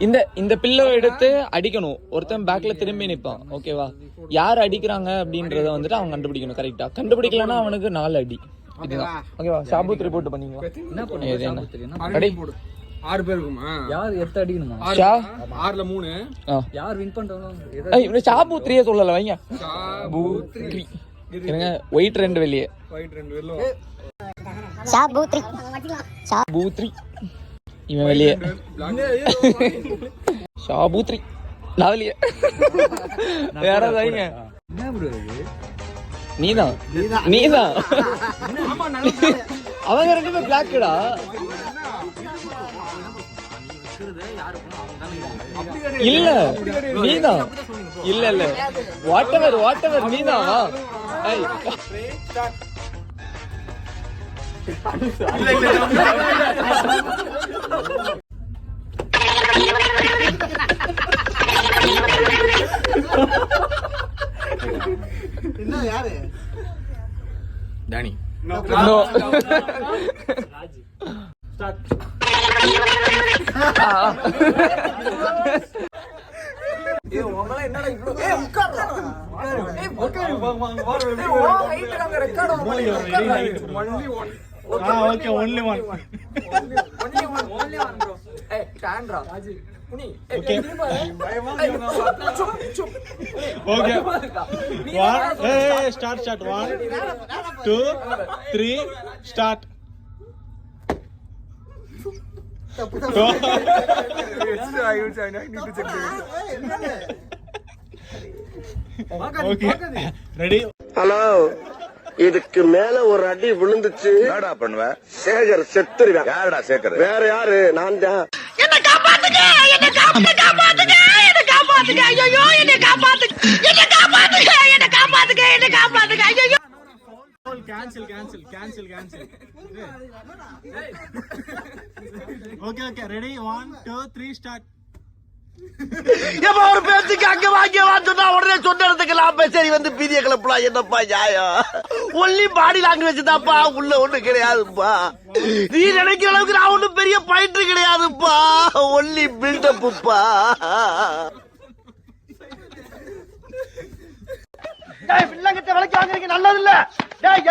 இந்த பில்லோ எடுத்து அடிக்கணும். ஒருத்தன் பேக்ல திரும்பி நிப்பான். ஓகேவா? யார் அடிக்கிறாங்க அப்படின்றத வந்துட்டு அவன் கண்டுபிடிக்கணும். கரெக்டா? கண்டுபிடிக்கலன்னா அவனுக்கு 4 அடி. இதுதான். ஓகேவா? ஷாபூத் ரிப்போர்ட் பண்ணீங்களா? என்ன பண்ணுங்க? 6 பேர் இருக்குமா? யார் எத்த அடிக்கணுமா? 6ல 3. யார் வின் பண்றாங்க? ஏய் ஷாபூத்ரியே சொல்லல வைங்க. ஷாபூத்ரி. என்னங்க ஒயிட் 2 வெளியே. ஒயிட் 2 வெளிய. ஷாபூத்ரி. ஷாபூத்ரி. இவன் வெளியே. ஷாபூத்ரி. நான் வெளியே. வேற வைங்க. என்ன ப்ரோ இது? நீதான். அவங்க 2 பேரும் பிளாக்டா. இல்ல நீதான். இல்ல வாட் எவர் நீதான். என்ன யாரு? டானி. நோ. ஸ்டார்ட். ஏய் உங்கள என்னடா இவ்ளோ உட்கார்றா. உட்காரு வாங்க வா ஹைட் அங்க ரெக்கார்ட் ஆகும். only one. Okay only one bro. ஏய் ஸ்டாண்ட்ரா ராஜி புனி ஓகே பயமா சுப் okay 1 start 1 2 3 start. Ready? Hello, இதுக்கு மேல ஒரு அடி விழுந்துச்சு என்னடா பண்ணுவ? சேகர் செத்துருவேன். யாரடா சேகர்? வேற யாரு? நான் தான். என்ன காப்பாத்துங்க, என்ன காப்பாத்துங்க, என்ன காப்பாத்துங்க, ஐயோ என்ன காப்பாத்துங்க, என்ன காப்பாத்துங்க, என்ன காப்பாத்துங்க, என்ன காப்பாத்துங்க, ஐயோ. cancel okay ready 1 2 3 start. எப்ப ஒரு பேச்சுக்கு அங்க வாங்கி சொன்னா உடனே சொன்னதுக்கெல்லாம் சரி வந்து பீதிய கிளப்பலாம். என்னப்பா நியாயம்? ஒன்லி பாடி லாங்குவேஜ் தான்ப்பா, உள்ள ஒண்ணு கிடையாதுப்பா. நீ நினைக்கிற அளவுக்கு நான் ஒண்ணும் பெரிய பயிற்று கிடையாதுப்பா. ஒன்லி பில்டப்புப்பா. பிள்ளைங்கிட்ட விலைக்கு வாங்குறீங்க நல்லது இல்ல.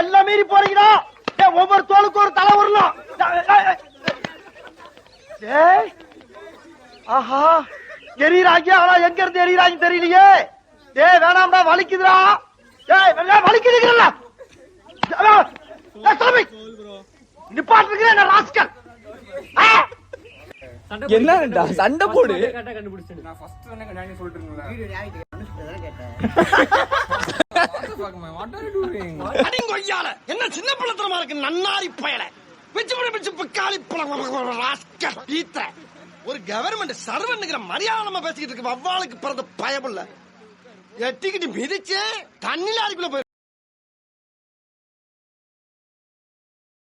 எல்லாம் மீறி போறீங்கன்னா ஒவ்வொரு தோளுக்கும் ஒரு தலை வரலாம். ஆஹா எரியறாங்க. ஆனா எங்க இருந்து எரியறாங்க தெரியலையே. டேய் வேணாம்டா வலிக்குதுடா. டேய் வலிக்குதுங்கறல. நிப்பாட்டுங்க நான் ராஸ்கல். என்னடா சண்டை போடு. கரெக்ட்டா கண்டுபிடிச்சேன். நான் ஃபர்ஸ்ட் தானே டானி சொல்லிட்டு இருந்தேன். வீடியோ டானி அனுப்புறத கேட்டேன். What are you doing? அடிங்கொய்யால என்ன சின்ன பிள்ளைத்தனமா இருக்கு நன்னாரி பயல. பிச்சு காலி பழம் ராஸ்கல் ஈத்த. ஒரு கவர்மெண்ட் சர்வன்ட்ங்கற மரியாதை நம்ம பேசிக்கிட்டு இருக்கு. வவ்வாலுக்கு பிறந்த பயமுள்ள எட்டிக்கிட்டு மிதிச்சே தண்ணில அடிக்குள்ள